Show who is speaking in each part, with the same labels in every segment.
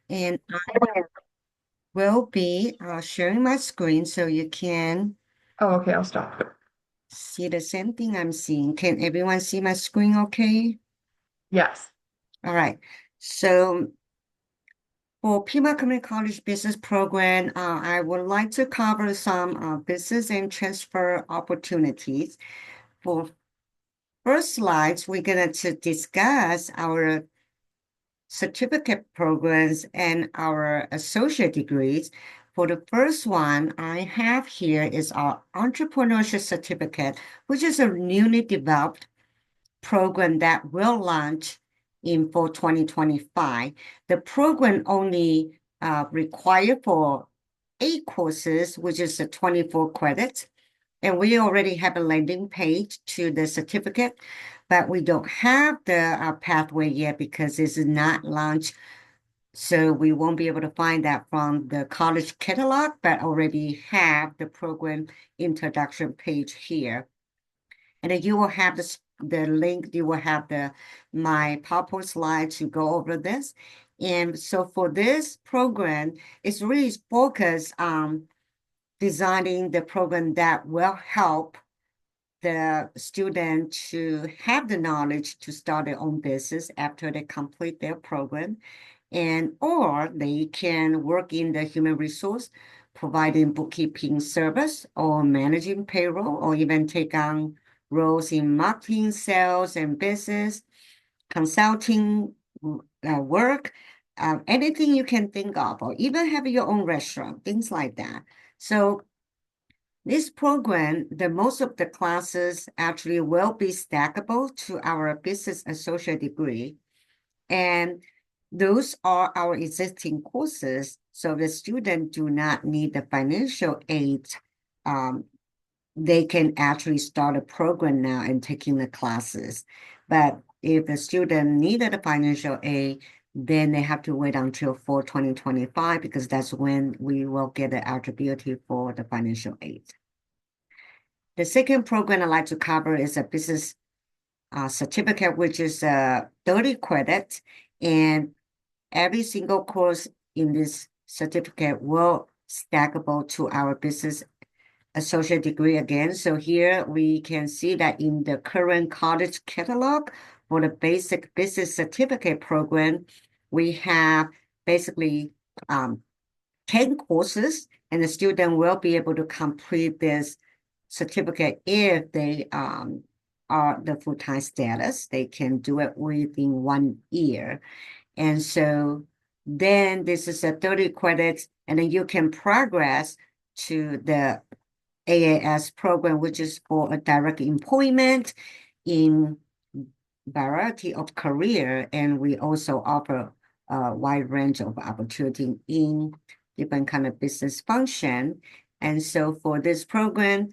Speaker 1: And I will be sharing my screen so you can
Speaker 2: Oh, okay, I'll stop.
Speaker 1: see the same thing I'm seeing. Can everyone see my screen okay?
Speaker 2: Yes.
Speaker 1: All right. So for Pima Community College Business Program, I would like to cover some business and transfer opportunities. For first slides, we're going to discuss our certificate programs and our associate degrees. For the first one I have here is our Entrepreneurship Certificate, which is a newly developed program that will launch in fall 2025. The program only require for 8 courses, which is a 24 credits. And we already have a landing page to the certificate, but we don't have the pathway yet because it's not launched. So we won't be able to find that from the college catalog, but already have the program introduction page here. And then you will have the link, you will have my PowerPoint slide to go over this. And so for this program, it's really focused on designing the program that will help the student to have the knowledge to start their own business after they complete their program, and or they can work in the human resource, providing bookkeeping service or managing payroll, or even take on roles in marketing, sales, and business, consulting work, anything you can think of, or even have your own restaurant, things like that. So this program, the most of the classes actually will be stackable to our business associate degree. And those are our existing courses. So the student do not need the financial aid. Um, they can actually start a program now and taking the classes. But if the student needed a financial aid, then they have to wait until fall 2025 because that's when we will get the eligibility for the financial aid. The second program I'd like to cover is a business certificate, which is 30 credits. And every single course in this certificate will stackable to our business associate degree again. So here we can see that in the current college catalog for the basic business certificate program, we have basically 10 courses, and the student will be able to complete this certificate if they are the full-time status. They can do it within 1 year. And so then this is a 30 credits, and then you can progress to the AAS program, which is for a direct employment in variety of career. And we also offer a wide range of opportunity in different kind of business function. And so for this program,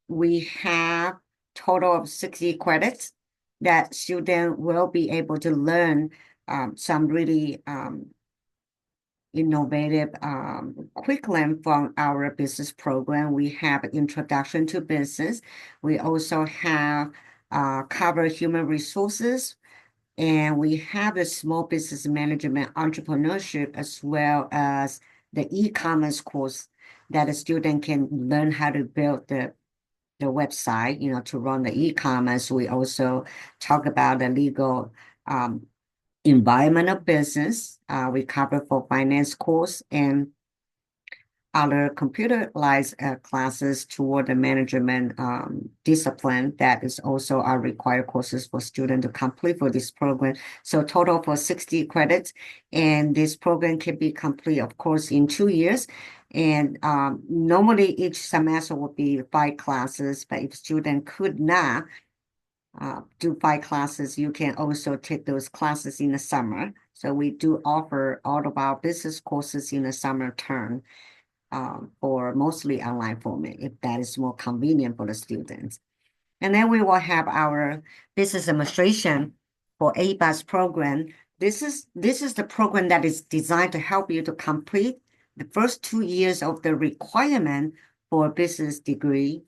Speaker 1: we have total of 60 credits that student will be able to learn some really innovative curriculum from our business program. We have introduction to business. We also have cover human resources, and we have the small business management entrepreneurship, as well as the e-commerce course that a student can learn how to build the website, to run the e-commerce. We also talk about the legal environment of business. We cover for finance course and other computerized classes toward the management discipline. That is also our required courses for students to complete for this program. So total for 60 credits. And this program can be complete, of course, in 2 years. And normally each semester would be 5 classes, but if student could not do 5 classes, you can also take those classes in the summer. So we do offer all of our business courses in the summer term for mostly online format, if that is more convenient for the students. And then we will have our business administration for ABUS program. This is the program that is designed to help you to complete the first 2 years of the requirement for a business degree,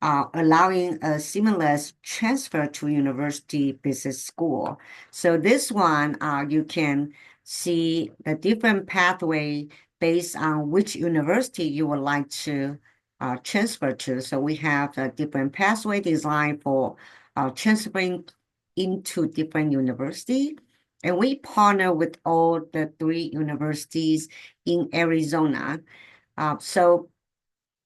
Speaker 1: allowing a seamless transfer to university business school. So this one, you can see the different pathway based on which university you would like to transfer to. So we have a different pathway designed for transferring into different university. And we partner with all the 3 universities in Arizona. So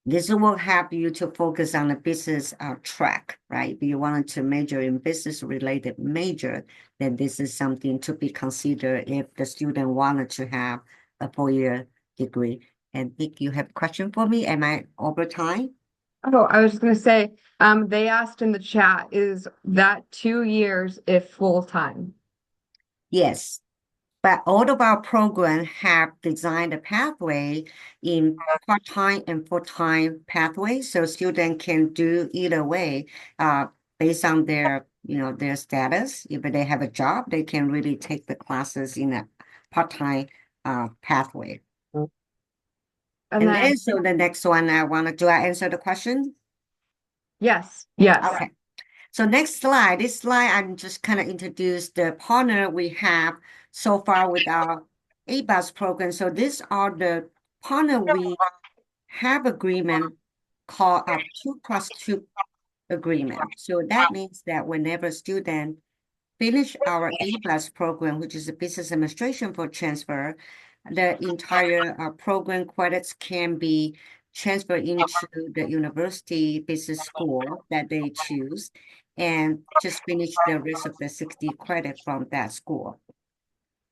Speaker 1: this will help you to focus on the business track, right? If you wanted to major in business related major, then this is something to be considered if the student wanted to have a 4-year degree. And Nick, you have a question for me? Am I over time?
Speaker 2: Oh, I was just gonna say, they asked in the chat, is that 2 years if full-time?
Speaker 1: Yes. But all of our programs have designed a pathway in part-time and full-time pathways, so students can do either way, based on their, their status. If they have a job, they can really take the classes in a part-time pathway.
Speaker 2: And
Speaker 1: And
Speaker 2: then,
Speaker 1: then, so the next one do I answer the question?
Speaker 2: yes, yes.
Speaker 1: Okay. So next slide, this slide, I'm just kind of introduce the partner we have so far with our ABAS program. So these are the partner we have agreement called a 2+2 agreement. So that means that whenever student finish our ABAS program, which is a business administration for transfer, the entire program credits can be transferred into the university business school that they choose and just finish the rest of the 60 credit from that school.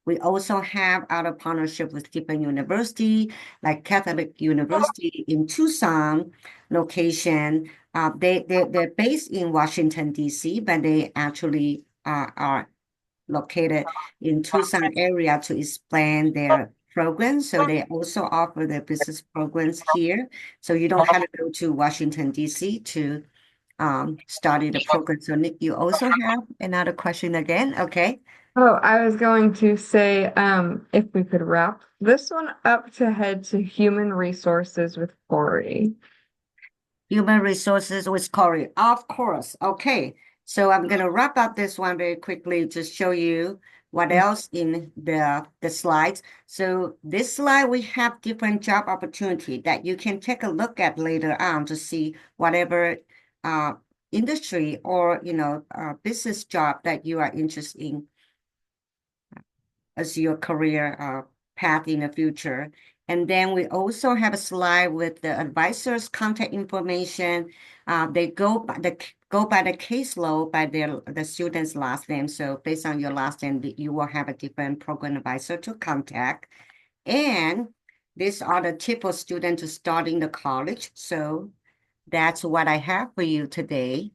Speaker 1: We also have other partnership with different university, like Catholic University in Tucson location. They're based in Washington, D.C., but they actually are located in Tucson area to expand their programs. So they also offer their business programs here. So you don't have to go to Washington, D.C. to study the program. So Nick, you also have another question again? Okay.
Speaker 2: Oh, I was going to say, if we could wrap this one up to head to human resources with Corey.
Speaker 1: Human resources with Corey. Of course. Okay. So I'm going to wrap up this one very quickly to show you what else in the slides. So this slide, we have different job opportunity that you can take a look at later on to see whatever industry or, business job that you are interested in as your career path in the future. And then we also have a slide with the advisor's contact information. They go by the caseload by the student's last name. So based on your last name, you will have a different program advisor to contact. And these are the typical students to starting the college. So that's what I have for you today.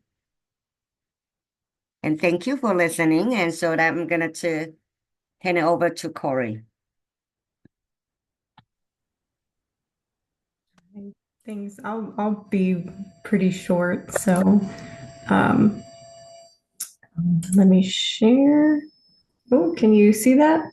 Speaker 1: And thank you for listening. And so I'm going to hand it over to Corey.
Speaker 3: Thanks. I'll be pretty short. So um, let me share. Oh, can you see that?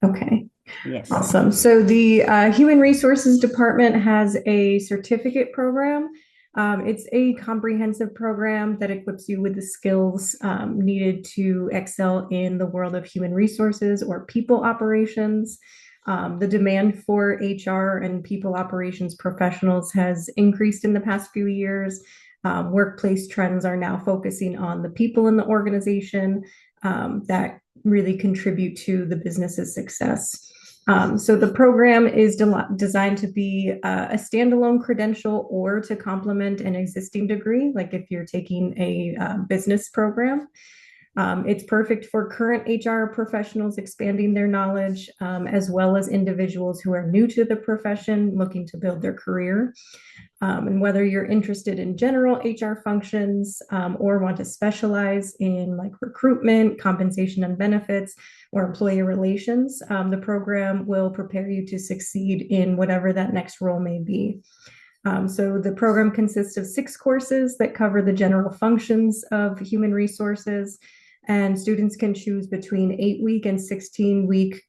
Speaker 3: Okay.
Speaker 1: Yes.
Speaker 3: Awesome. So the Human Resources Department has a certificate program. It's a comprehensive program that equips you with the skills needed to excel in the world of human resources or people operations. The demand for HR and people operations professionals has increased in the past few years. Workplace trends are now focusing on the people in the organization that really contribute to the business's success. So the program is designed to be a standalone credential or to complement an existing degree, like if you're taking a business program. It's perfect for current HR professionals expanding their knowledge, as well as individuals who are new to the profession looking to build their career. And whether you're interested in general HR functions or want to specialize in like recruitment, compensation and benefits, or employee relations, the program will prepare you to succeed in whatever that next role may be. So the program consists of 6 courses that cover the general functions of human resources, and students can choose between 8-week and 16-week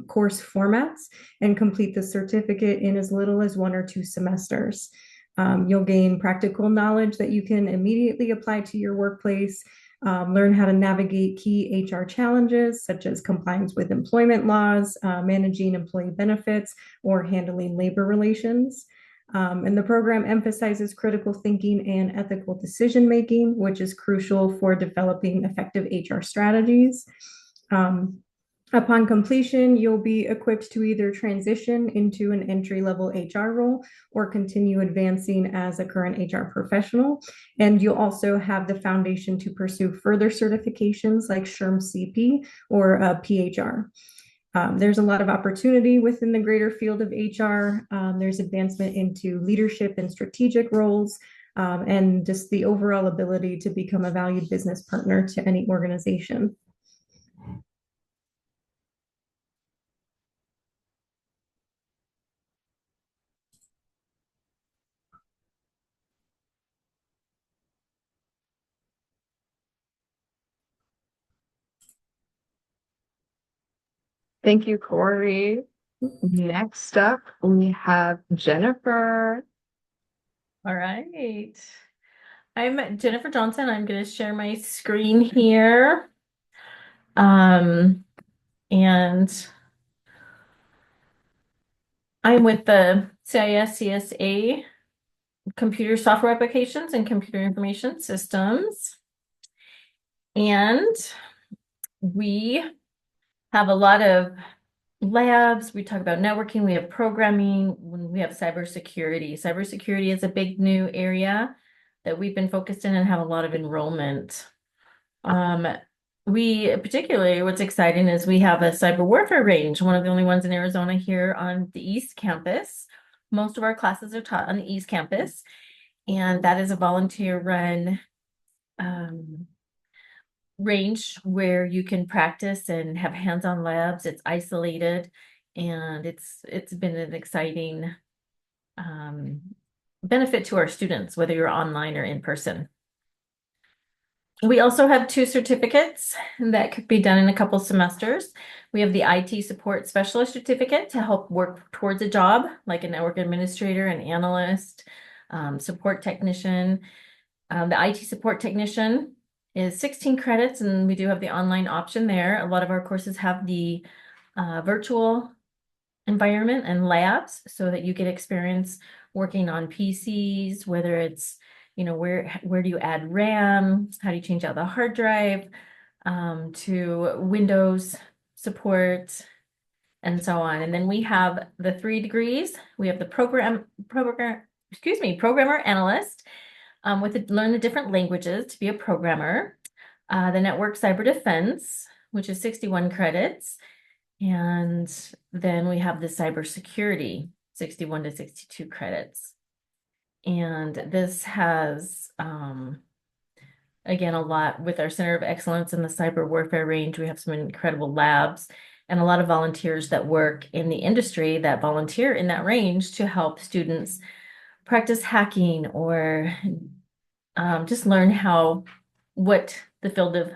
Speaker 3: course formats and complete the certificate in as little as 1 or 2 semesters. You'll gain practical knowledge that you can immediately apply to your workplace, learn how to navigate key HR challenges such as compliance with employment laws, managing employee benefits, or handling labor relations. And the program emphasizes critical thinking and ethical decision making, which is crucial for developing effective HR strategies. Upon completion, you'll be equipped to either transition into an entry-level HR role or continue advancing as a current HR professional. And you'll also have the foundation to pursue further certifications like SHRM CP or PHR. There's a lot of opportunity within the greater field of HR. There's advancement into leadership and strategic roles, and just the overall ability to become a valued business partner to any organization.
Speaker 2: Thank you, Corey. Next up, we have Jennifer.
Speaker 4: All right. I'm Jennifer Johnson. I'm going to share my screen here. And I'm with the CIS CSA Computer Software Applications and Computer Information Systems. And we have a lot of labs. We talk about networking, we have programming, we have cybersecurity. Cybersecurity is a big new area that we've been focused in and have a lot of enrollment. Particularly what's exciting is we have a cyber warfare range, one of the only ones in Arizona here on the East Campus. Most of our classes are taught on the East Campus, and that is a volunteer run range where you can practice and have hands-on labs. It's isolated, and it's been an exciting benefit to our students, whether you're online or in person. We also have 2 certificates that could be done in a couple semesters. We have the IT Support Specialist Certificate to help work towards a job, like a network administrator, an analyst, support technician. The IT Support Technician is 16 credits, and we do have the online option there. A lot of our courses have the virtual environment and labs so that you get experience working on PCs, whether it's, where do you add RAM, how do you change out the hard drive, to Windows support, and so on. And then we have the 3 degrees. We have the programmer analyst, learn the different languages to be a programmer, the network cyber defense, which is 61 credits. And then we have the cybersecurity, 61 to 62 credits. And this has, again, a lot with our Center of Excellence in the Cyber Warfare range. We have some incredible labs and a lot of volunteers that work in the industry that volunteer in that range to help students practice hacking or just learn what the field of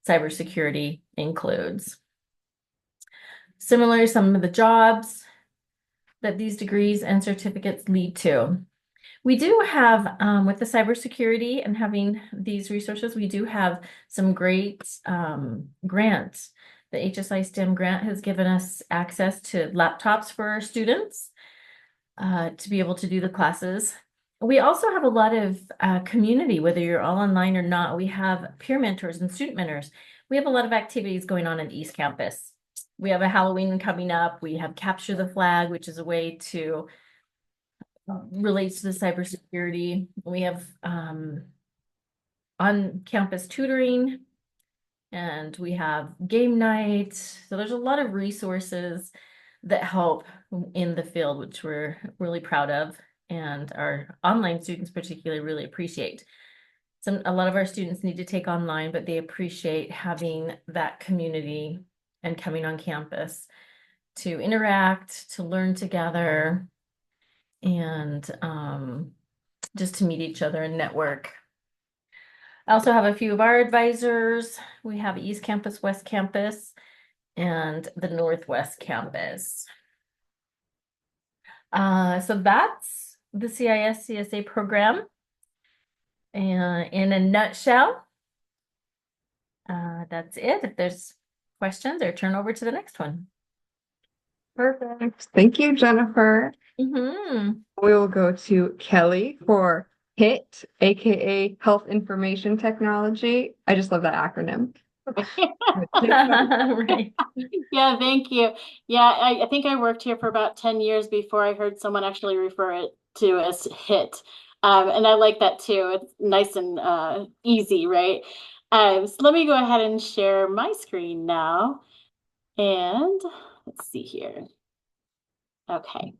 Speaker 4: cybersecurity includes. Similarly, some of the jobs that these degrees and certificates lead to. We do have, with the cybersecurity and having these resources, we do have some great grants. The HSI STEM grant has given us access to laptops for our students to be able to do the classes. We also have a lot of community, whether you're all online or not. We have peer mentors and student mentors. We have a lot of activities going on at East Campus. We have a Halloween coming up. We have Capture the Flag, which is a way to relate to the cybersecurity. We have on-campus tutoring, and we have game night. So there's a lot of resources that help in the field, which we're really proud of, and our online students particularly really appreciate. A lot of our students need to take online, but they appreciate having that community and coming on campus to interact, to learn together, and just to meet each other and network. I also have a few of our advisors. We have East Campus, West Campus, and the Northwest Campus. So that's the CIS CSA program in a nutshell. That's it. If there's questions, or turn over to the next one.
Speaker 2: Perfect. Thank you, Jennifer.
Speaker 4: Mm-hmm.
Speaker 2: We will go to Kelly for HIT, aka Health Information Technology. I just love that acronym.
Speaker 4: Right.
Speaker 5: Yeah, thank you. Yeah, I think I worked here for about 10 years before I heard someone actually refer it to as HIT. And I like that too. It's nice and easy, right? So let me go ahead and share my screen now. And let's see here. Okay.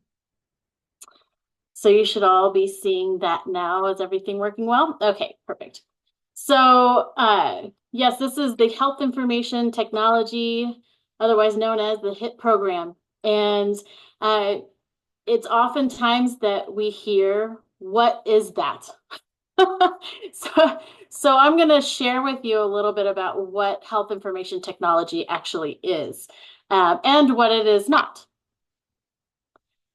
Speaker 5: So you should all be seeing that now. Is everything working well? Okay, perfect. So yes, this is the Health Information Technology, otherwise known as the HIT program. And it's oftentimes that we hear, what is that? So I'm going to share with you a little bit about what health information technology actually is, and what it is not.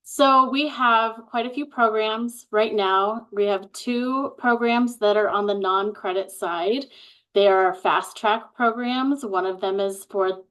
Speaker 5: So we have quite a few programs right now. We have 2 programs that are on the non-credit side. They are fast track programs. One of them is for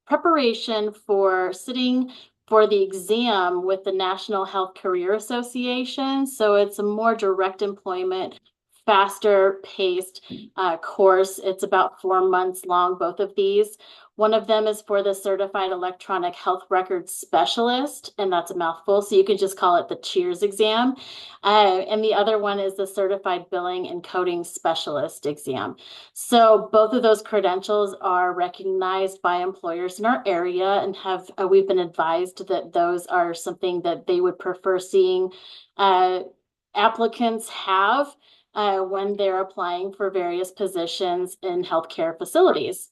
Speaker 5: preparation for sitting for the exam with the National Health Career Association. So it's a more direct employment, faster paced course. It's about 4 months long, both of these. One of them is for the Certified Electronic Health Record Specialist, and that's a mouthful, so you can just call it the CHEERS exam. And the other one is the Certified Billing and Coding Specialist exam. So both of those credentials are recognized by employers in our area, and have we've been advised that those are something that they would prefer seeing applicants have when they're applying for various positions in healthcare facilities.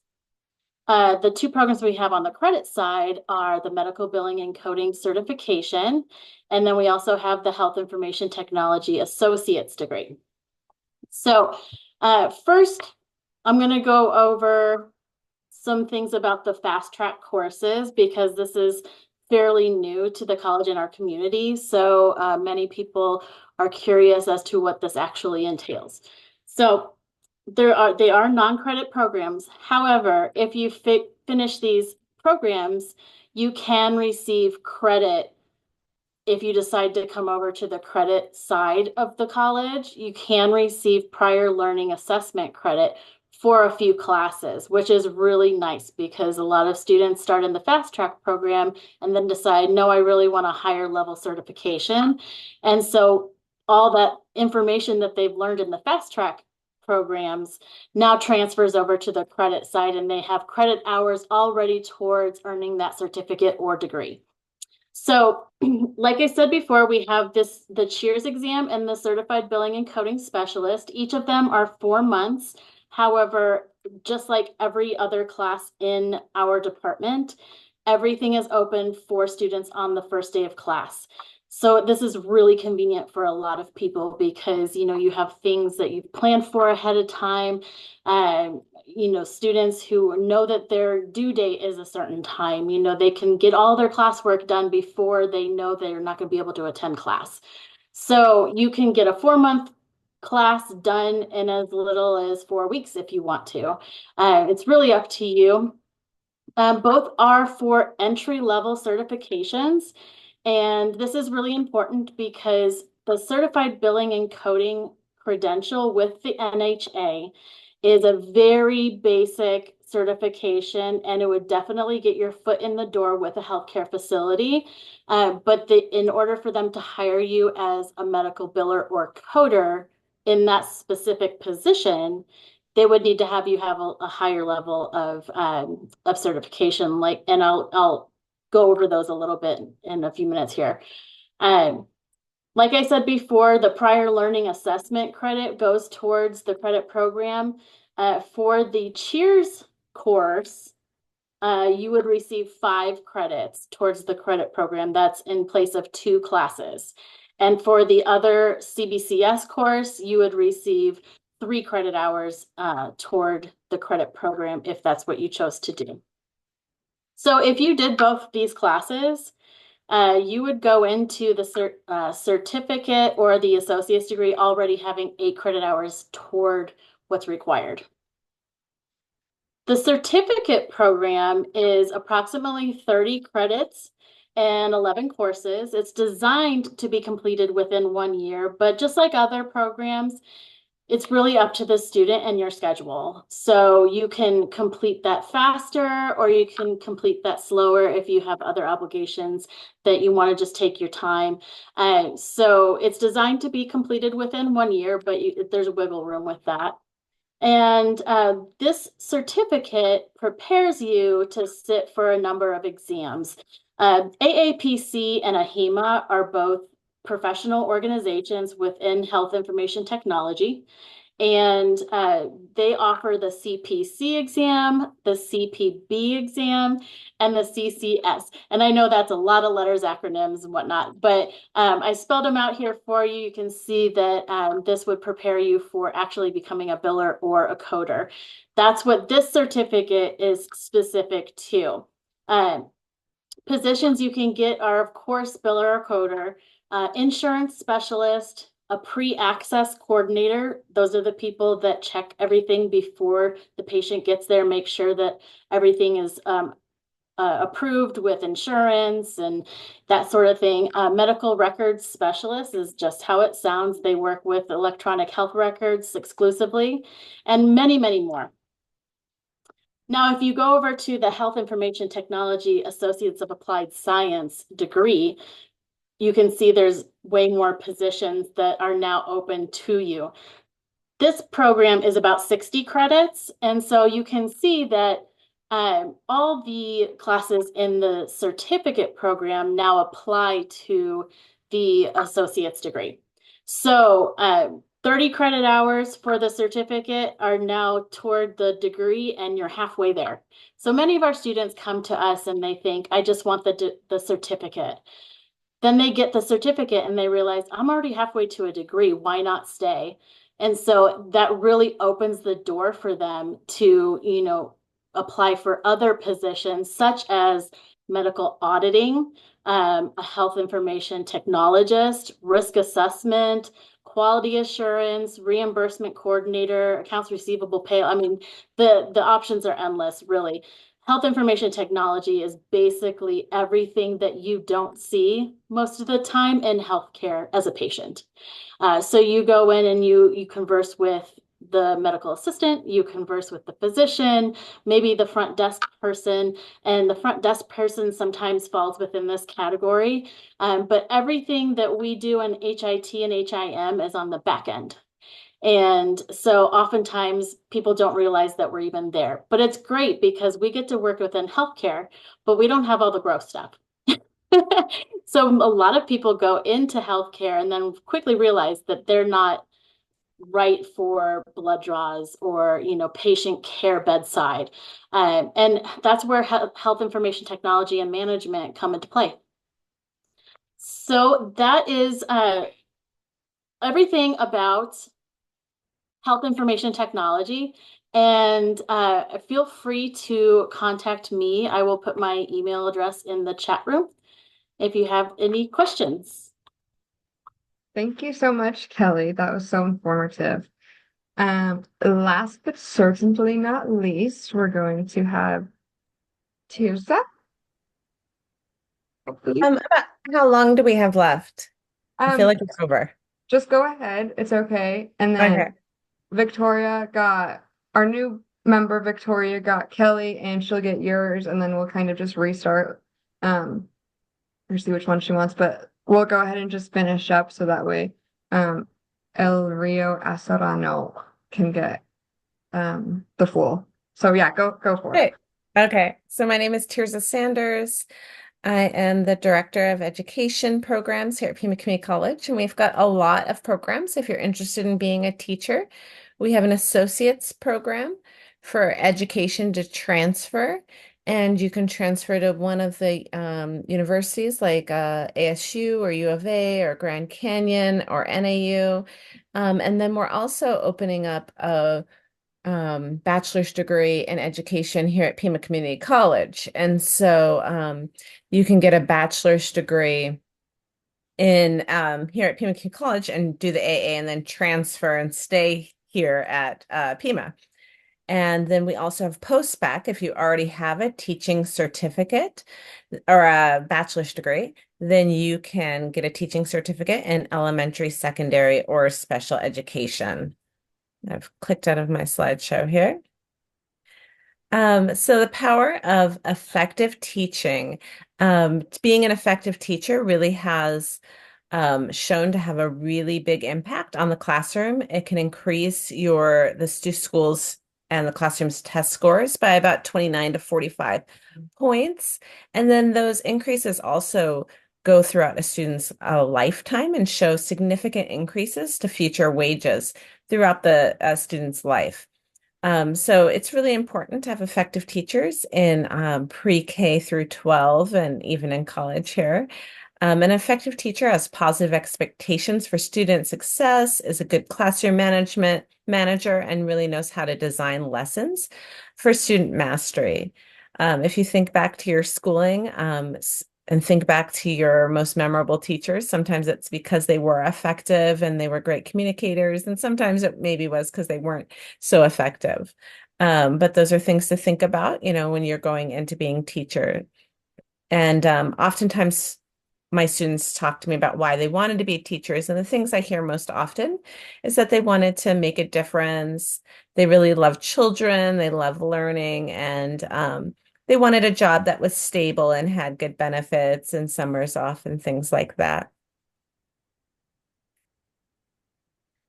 Speaker 5: The 2 programs we have on the credit side are the Medical Billing and Coding Certification, and then we also have the Health Information Technology Associate's degree. So first, I'm going to go over some things about the fast track courses, because this is fairly new to the college in our community. So many people are curious as to what this actually entails. So they are non-credit programs. However, if you finish these programs, you can receive credit. If you decide to come over to the credit side of the college, you can receive prior learning assessment credit for a few classes, which is really nice, because a lot of students start in the fast track program and then decide, no, I really want a higher level certification. And so all that information that they've learned in the fast track programs now transfers over to the credit side, and they have credit hours already towards earning that certificate or degree. So like I said before, we have the CHEERS exam and the Certified Billing and Coding Specialist. Each of them are 4 months. However, just like every other class in our department, everything is open for students on the first day of class. So this is really convenient for a lot of people, because you have things that you've planned for ahead of time. Students who know that their due date is a certain time, they can get all their classwork done before they know they're not going to be able to attend class. So you can get a 4-month class done in as little as 4 weeks if you want to. It's really up to you. Both are for entry-level certifications. And this is really important, because the Certified Billing and Coding credential with the NHA is a very basic certification, and it would definitely get your foot in the door with a healthcare facility. But in order for them to hire you as a medical biller or coder in that specific position, they would need to have you have a higher level of certification. And I'll go over those a little bit in a few minutes here. Like I said before, the prior learning assessment credit goes towards the credit program. For the CHEERS course, you would receive 5 credits towards the credit program. That's in place of 2 classes. And for the other CBCS course, you would receive 3 credit hours toward the credit program, if that's what you chose to do. So if you did both these classes, you would go into the certificate or the associate's degree already having 8 credit hours toward what's required. The certificate program is approximately 30 credits and 11 courses. It's designed to be completed within 1 year, but just like other programs, it's really up to the student and your schedule. So you can complete that faster or you can complete that slower if you have other obligations that you want to just take your time. So it's designed to be completed within 1 year, but there's wiggle room with that. And this certificate prepares you to sit for a number of exams. AAPC and AHIMA are both professional organizations within health information technology. And they offer the CPC exam, the CPB exam, and the CCS. And I know that's a lot of letters, acronyms, and whatnot, but I spelled them out here for you. You can see that this would prepare you for actually becoming a biller or a coder. That's what this certificate is specific to. Positions you can get are, of course, biller or coder, insurance specialist, a pre-access coordinator. Those are the people that check everything before the patient gets there, make sure that everything is approved with insurance and that sort of thing. Medical records specialist is just how it sounds. They work with electronic health records exclusively, and many, many more. Now, if you go over to the Health Information Technology Associates of Applied Science degree, you can see there's way more positions that are now open to you. This program is about 60 credits, and so you can see that all the classes in the certificate program now apply to the associate's degree. So 30 credit hours for the certificate are now toward the degree, and you're halfway there. So many of our students come to us and they think, I just want the certificate. Then they get the certificate and they realize, I'm already halfway to a degree. Why not stay? And so that really opens the door for them to, apply for other positions such as medical auditing, a health information technologist, risk assessment, quality assurance, reimbursement coordinator, accounts receivable pay. I mean, the options are endless, really. Health information technology is basically everything that you don't see most of the time in healthcare as a patient. So you go in and you converse with the medical assistant, you converse with the physician, maybe the front desk person, and the front desk person sometimes falls within this category. But everything that we do in HIT and HIM is on the back end. And so oftentimes people don't realize that we're even there. But it's great because we get to work within healthcare, but we don't have all the gross stuff. So a lot of people go into healthcare and then quickly realize that they're not right for blood draws or patient care bedside. And that's where health information technology and management come into play. So that is everything about health information technology. And feel free to contact me. I will put my email address in the chat room if you have any questions.
Speaker 2: Thank you so much, Kelly. That was so informative. Last but certainly not least, we're going to have Tirza.
Speaker 6: How long do we have left? I feel like it's over.
Speaker 2: Just go ahead. It's okay. And then
Speaker 6: Okay.
Speaker 2: our new member, Victoria, got Kelly, and she'll get yours, and then we'll kind of just restart or see which one she wants. But we'll go ahead and just finish up so that way El Rio Aserrano can get the full. So yeah, go for it.
Speaker 6: Okay. So my name is Tirza Sanders. I am the Director of Education Programs here at Pima Community College, and we've got a lot of programs. If you're interested in being a teacher, we have an associate's program for education to transfer, and you can transfer to one of the universities like ASU or U of A or Grand Canyon or NAU. And then we're also opening up a bachelor's degree in education here at Pima Community College. And so you can get a bachelor's degree in here at Pima Community College and do the AA and then transfer and stay here at Pima. And then we also have post-bac. If you already have a teaching certificate or a bachelor's degree, then you can get a teaching certificate in elementary, secondary, or special education. I've clicked out of my slideshow here. So the power of effective teaching, being an effective teacher really has shown to have a really big impact on the classroom. It can increase the schools and the classroom's test scores by about 29 to 45 points. And then those increases also go throughout a student's lifetime and show significant increases to future wages throughout the student's life. So it's really important to have effective teachers in pre-K through 12 and even in college here. An effective teacher has positive expectations for student success, is a good classroom manager, and really knows how to design lessons for student mastery. If you think back to your schooling, and think back to your most memorable teachers, sometimes it's because they were effective and they were great communicators, and sometimes it maybe was because they weren't so effective. But those are things to think about, when you're going into being teacher. And oftentimes my students talk to me about why they wanted to be teachers. And the things I hear most often is that they wanted to make a difference. They really love children. They love learning. And they wanted a job that was stable and had good benefits and summers off and things like that.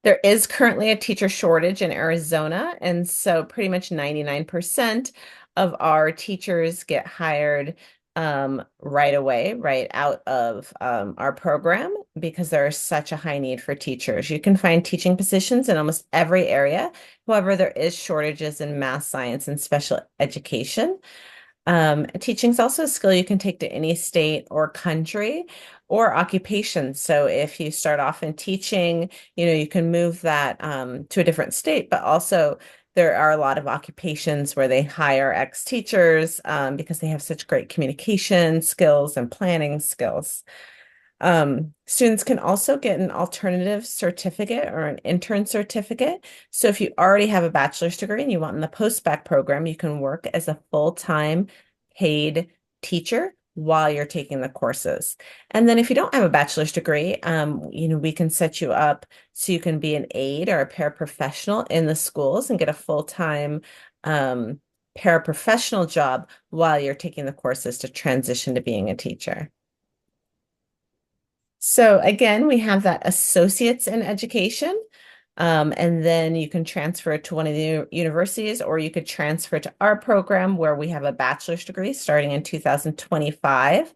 Speaker 6: There is currently a teacher shortage in Arizona, and so pretty much 99% of our teachers get hired right away, right out of our program because there is such a high need for teachers. You can find teaching positions in almost every area. However, there is shortages in math, science, and special education. Teaching is also a skill you can take to any state or country or occupation. So if you start off in teaching, you can move that to a different state, but also there are a lot of occupations where they hire ex-teachers because they have such great communication skills and planning skills. Students can also get an alternative certificate or an intern certificate. So if you already have a bachelor's degree and you want in the post-bac program, you can work as a full-time paid teacher while you're taking the courses. And then if you don't have a bachelor's degree, we can set you up so you can be an aide or a paraprofessional in the schools and get a full-time paraprofessional job while you're taking the courses to transition to being a teacher. So again, we have that associates in education, and then you can transfer to one of the universities, or you could transfer to our program where we have a bachelor's degree starting in 2025.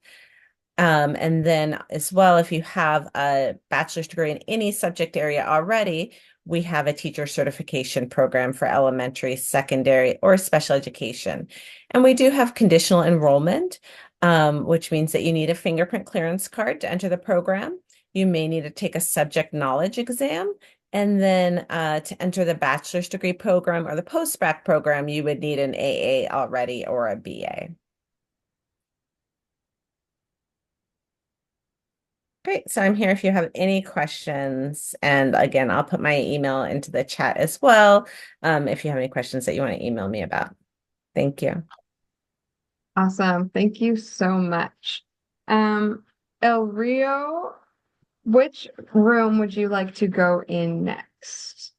Speaker 6: And then as well, if you have a bachelor's degree in any subject area already, we have a teacher certification program for elementary, secondary, or special education. And we do have conditional enrollment, which means that you need a fingerprint clearance card to enter the program. You may need to take a subject knowledge exam. And then to enter the bachelor's degree program or the post-bac program, you would need an AA already or a BA. Great. So I'm here if you have any questions. And again, I'll put my email into the chat as well if you have any questions that you want to email me about. Thank you.
Speaker 2: Awesome. Thank you so much. El Rio, which room would you like to go in next?